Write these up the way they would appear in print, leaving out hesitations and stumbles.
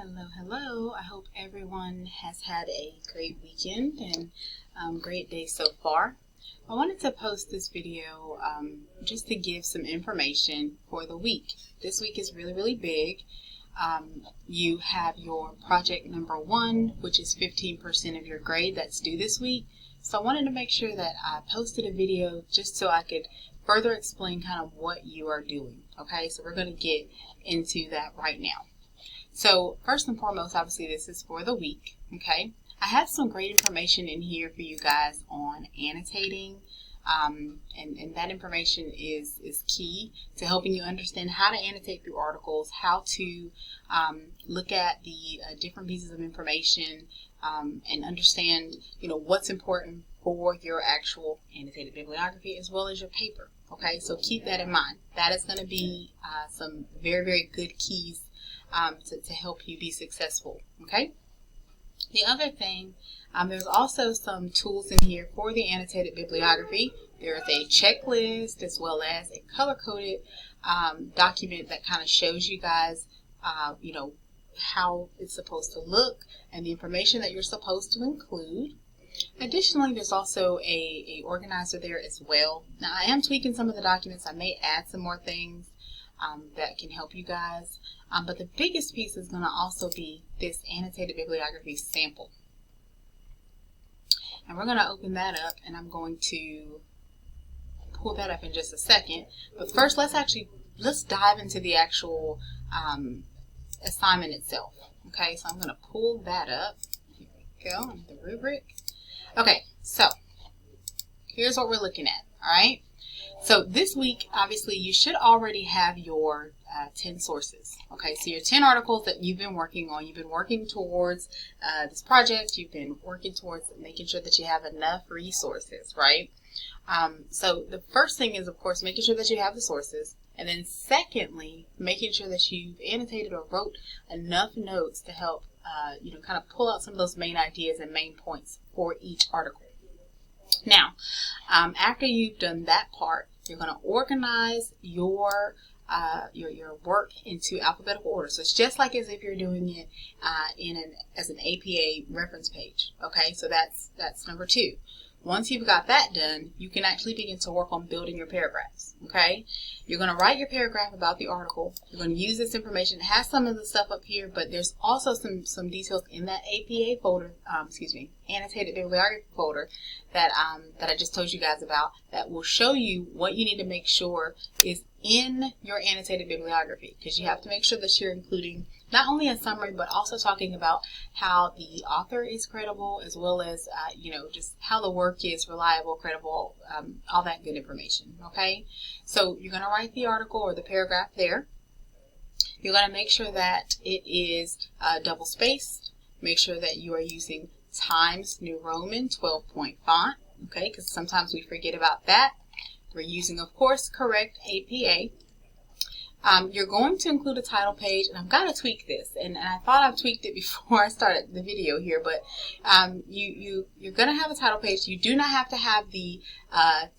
Hello, hello. I hope everyone has had a great weekend and great day so far. I wanted to post this video just to give some information for the week. This week is really big. You have your project number 1, which is 15% of your grade that's due this week. So I wanted to make sure that I posted a video just so I could further explain kind of what you are doing. Okay, so we're going to get into that right now. So first and foremost, obviously this is for the week, okay? I have some great information in here for you guys on annotating, and that information is key to helping you understand how to annotate through articles, how to look at the different pieces of information and understand, what's important for your actual annotated bibliography as well as your paper, okay? So keep that in mind. That is going to be some very good keys to help you be successful, okay? The other thing, there's also some tools in here for the annotated bibliography. There is a checklist as well as a color-coded document that kind of shows you guys, how it's supposed to look and the information that you're supposed to include. Additionally, there's also a organizer there as well. Now, I am tweaking some of the documents. I may add some more things that can help you guys. But the biggest piece is going to also be this annotated bibliography sample. And we're going to open that up, and I'm going to pull that up in just a second. But first, let's dive into the actual assignment itself. Okay, so I'm going to pull that up. Here we go, in the rubric. Okay, so here's what we're looking at, all right? So this week, obviously, you should already have your 10 sources. Okay, so your 10 articles that you've been working on. You've been working towards this project. You've been working towards making sure that you have enough resources, right? So the first thing is, of course, making sure that you have the sources. And then secondly, making sure that you've annotated or wrote enough notes to help, kind of pull out some of those main ideas and main points for each article. Now, after you've done that part, you're going to organize your work into alphabetical order. So it's just like as if you're doing it as an APA reference page. Okay, so that's number 2. Once you've got that done, you can actually begin to work on building your paragraphs. Okay, you're going to write your paragraph about the article. You're going to use this information. It has some of the stuff up here, but there's also some details in that APA folder. Annotated bibliography folder that I just told you guys about, that will show you what you need to make sure is in your annotated bibliography, because you have to make sure that you're including not only a summary but also talking about how the author is credible, as well as just how the work is reliable, credible, all that good information. Okay, so you're going to write the article or the paragraph there. You're going to make sure that it is double spaced. Make sure that you are using Times New Roman 12-point font, okay, because sometimes we forget about that. We're using, of course, correct APA. You're going to include a title page, and I've got to tweak this, and I thought I've tweaked it before I started the video here, but you're going to have a title page. You do not have to have the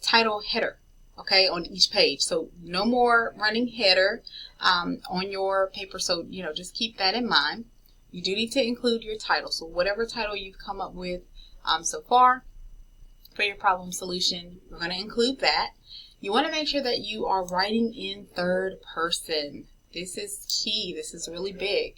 title header, okay, on each page. So no more running header on your paper, so just keep that in mind. You do need to include your title, so whatever title you've come up with so far for your problem solution, we're going to include that. You want to make sure that you are writing in third person. This is key. This is really big.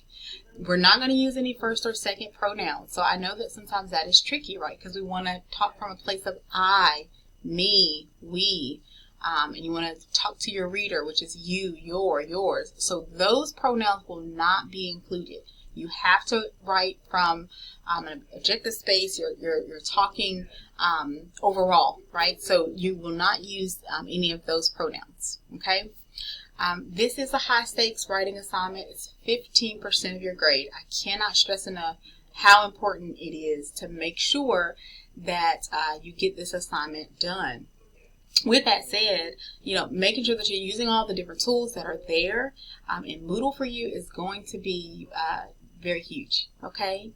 We're not going to use any first or second pronouns. So I know that sometimes that is tricky, right? Because we want to talk from a place of I, me, we, and you want to talk to your reader, which is you, your, yours. So those pronouns will not be included. You have to write from an objective space. You're talking overall, right? So you will not use any of those pronouns, okay? This is a high stakes writing assignment. It's 15% of your grade. I cannot stress enough how important it is to make sure that you get this assignment done. With that said, making sure that you're using all the different tools that are there in Moodle for you is going to be very huge, okay?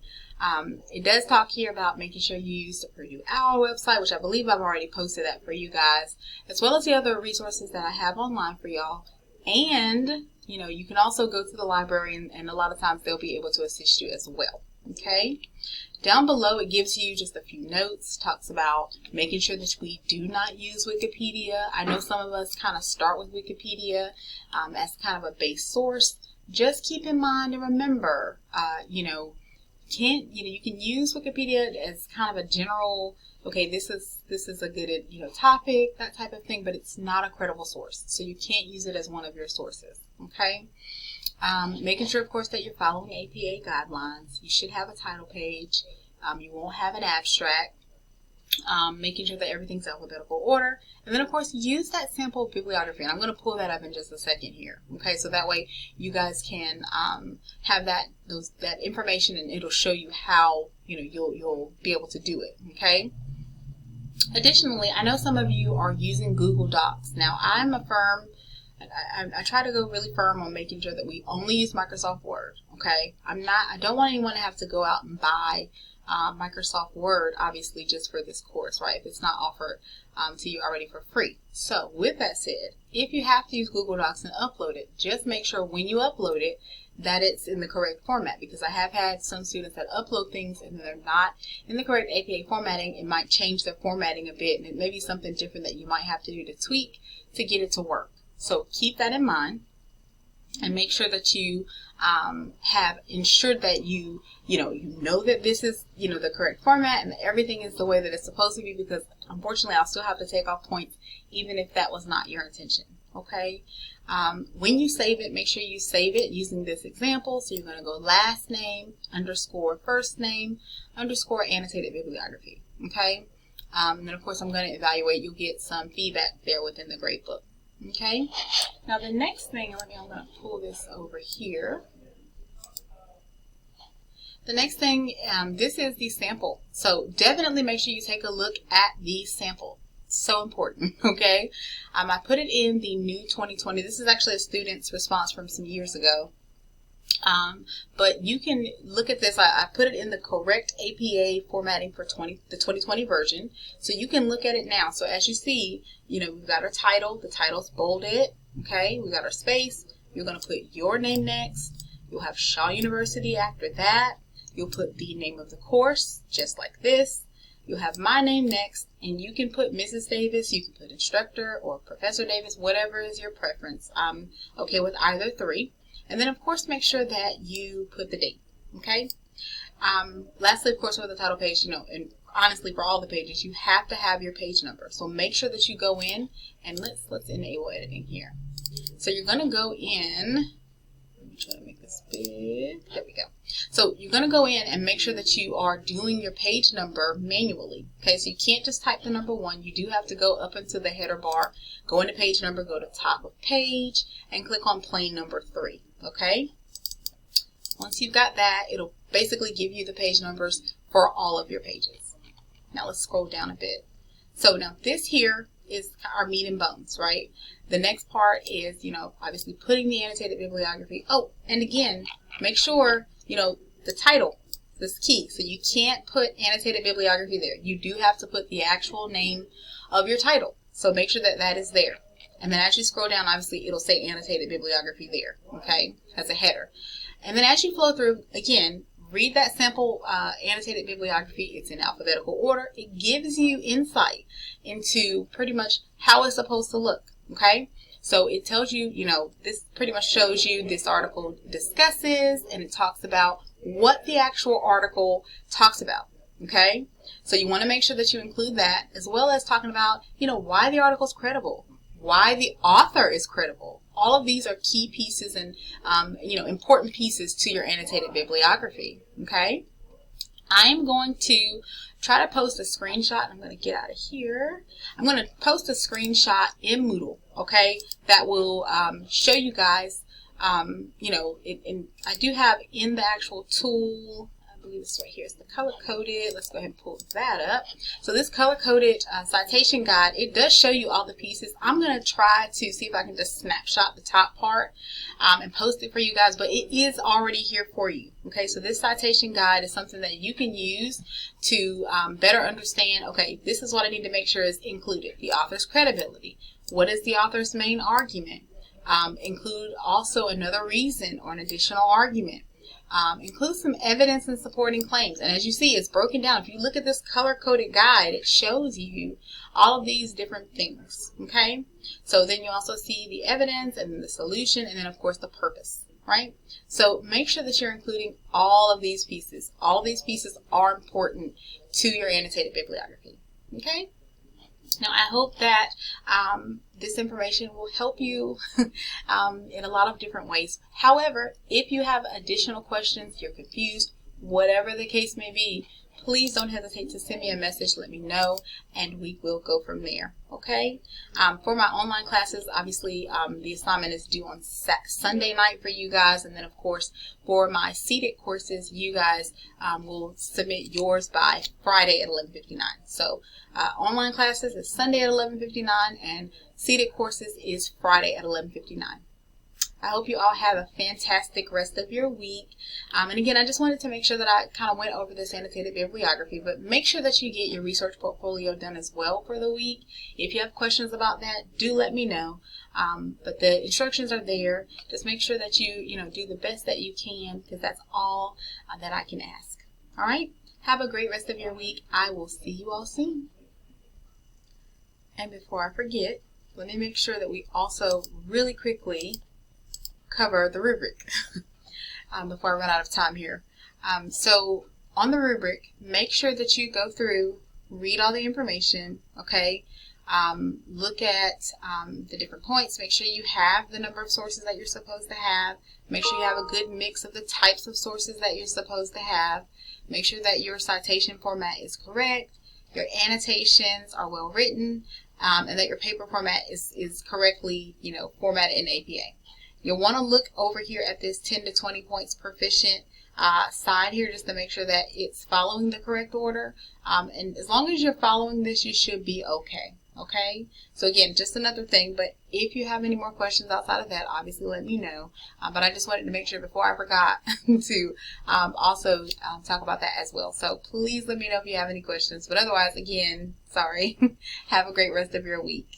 It does talk here about making sure you use the Purdue Owl website, which I believe I've already posted that for you guys, as well as the other resources that I have online for y'all. And, you can also go to the library, and a lot of times they'll be able to assist you as well. Okay? Down below, it gives you just a few notes, talks about making sure that we do not use Wikipedia. I know some of us kind of start with Wikipedia as kind of a base source. Just keep in mind and remember, you can use Wikipedia as kind of a general, okay, this is a good, topic, that type of thing, but it's not a credible source. So you can't use it as one of your sources, okay? Making sure, of course, that you're following APA guidelines. You should have a title page. You won't have an abstract. Making sure that everything's alphabetical order. And then, of course, use that sample bibliography. And I'm going to pull that up in just a second here. Okay, so that way you guys can have that information, and it'll show you how you'll be able to do it. Okay. Additionally, I know some of you are using Google Docs. Now, I'm a firm. I try to go really firm on making sure that we only use Microsoft Word. Okay, I don't want anyone to have to go out and buy Microsoft Word, obviously, just for this course, right? If it's not offered to you already for free. So, with that said, if you have to use Google Docs and upload it, just make sure when you upload it that it's in the correct format, because I have had some students that upload things and they're not in the correct APA formatting. It might change the formatting a bit, and it may be something different that you might have to do to tweak to get it to work. So keep that in mind, and make sure that you have ensured that you know that this is the correct format and that everything is the way that it's supposed to be, because unfortunately I'll still have to take off points even if that was not your intention. Okay, when you save it, make sure you save it using this example. So you're going to go last name _ first name _ annotated bibliography. Okay, and then of course I'm going to evaluate. You'll get some feedback there within the gradebook. Okay, now the next thing, I'm going to pull this over here. The next thing, this is the sample. So definitely make sure you take a look at the sample. So important, okay? I put it in the new 2020. This is actually a student's response from some years ago. But you can look at this. I put it in the correct APA formatting for the 2020 version. So you can look at it now. So as you see, we've got our title. The title's bolded. Okay, we got our space. You're going to put your name next. You'll have Shaw University after that. You'll put the name of the course, just like this. You'll have my name next, and you can put Mrs. Davis, you can put instructor or Professor Davis, whatever is your preference. I'm okay with either three. And then, of course, make sure that you put the date, okay? Lastly, of course, with the title page, and honestly, for all the pages, you have to have your page number. So make sure that you go in, and let's enable editing here. So you're going to go in. Let me try to make this big. There we go. So you're going to go in and make sure that you are doing your page number manually. Okay, so you can't just type the number 1. You do have to go up into the header bar, go into page number, go to top of page, and click on plain number 3. Okay, once you've got that, it'll basically give you the page numbers for all of your pages. Now let's scroll down a bit. So now this here is our meat and bones, right? The next part is, obviously putting the annotated bibliography. Oh, and again, make sure, the title is key. So you can't put annotated bibliography there. You do have to put the actual name of your title. So make sure that that is there. And then as you scroll down, obviously, it'll say annotated bibliography there, okay, as a header. And then as you flow through, again, read that sample annotated bibliography. It's in alphabetical order. It gives you insight into pretty much how it's supposed to look, okay? So it tells you, this pretty much shows you this article discusses, and it talks about what the actual article talks about, okay? So you want to make sure that you include that, as well as talking about, why the article is credible, why the author is credible. All of these are key pieces and, important pieces to your annotated bibliography, okay? I'm going to try to post a screenshot. I'm going to get out of here. I'm going to post a screenshot in Moodle, okay, that will show you guys, and I do have in the actual tool, I believe it's right here, it's the color-coded. Let's go ahead and pull that up. So this color-coded citation guide, it does show you all the pieces. I'm going to try to see if I can just snapshot the top part and post it for you guys, but it is already here for you. Okay, so this citation guide is something that you can use to better understand, okay, this is what I need to make sure is included. The author's credibility. What is the author's main argument? Include also another reason or an additional argument. Include some evidence in supporting claims. And as you see, it's broken down. If you look at this color-coded guide, it shows you all of these different things, okay? So then you also see the evidence and then the solution and then, of course, the purpose, right? So make sure that you're including all of these pieces. All of these pieces are important to your annotated bibliography, okay? Now, I hope that this information will help you in a lot of different ways. However, if you have additional questions, you're confused, whatever the case may be, please don't hesitate to send me a message, let me know, and we will go from there, okay? For my online classes, obviously, the assignment is due on Sunday night for you guys, and then, of course, for my seated courses, you guys will submit yours by Friday at 11:59. So, online classes is Sunday at 11:59, and seated courses is Friday at 11:59. I hope you all have a fantastic rest of your week. And again, I just wanted to make sure that I kind of went over this annotated bibliography, but make sure that you get your research portfolio done as well for the week. If you have questions about that, do let me know. But the instructions are there. Just make sure that you do the best that you can, because that's all that I can ask. All right? Have a great rest of your week. I will see you all soon. And before I forget, let me make sure that we also really quickly cover the rubric before I run out of time here. So on the rubric, make sure that you go through, read all the information, okay? Look at the different points. Make sure you have the number of sources that you're supposed to have. Make sure you have a good mix of the types of sources that you're supposed to have. Make sure that your citation format is correct, your annotations are well written, and that your paper format is correctly, formatted in APA. You'll want to look over here at this 10 to 20 points proficient side here, just to make sure that it's following the correct order. And as long as you're following this, you should be okay. Okay? So again, just another thing, but if you have any more questions outside of that, obviously let me know. But I just wanted to make sure before I forgot to also talk about that as well. So please let me know if you have any questions. But otherwise, again, sorry. Have a great rest of your week.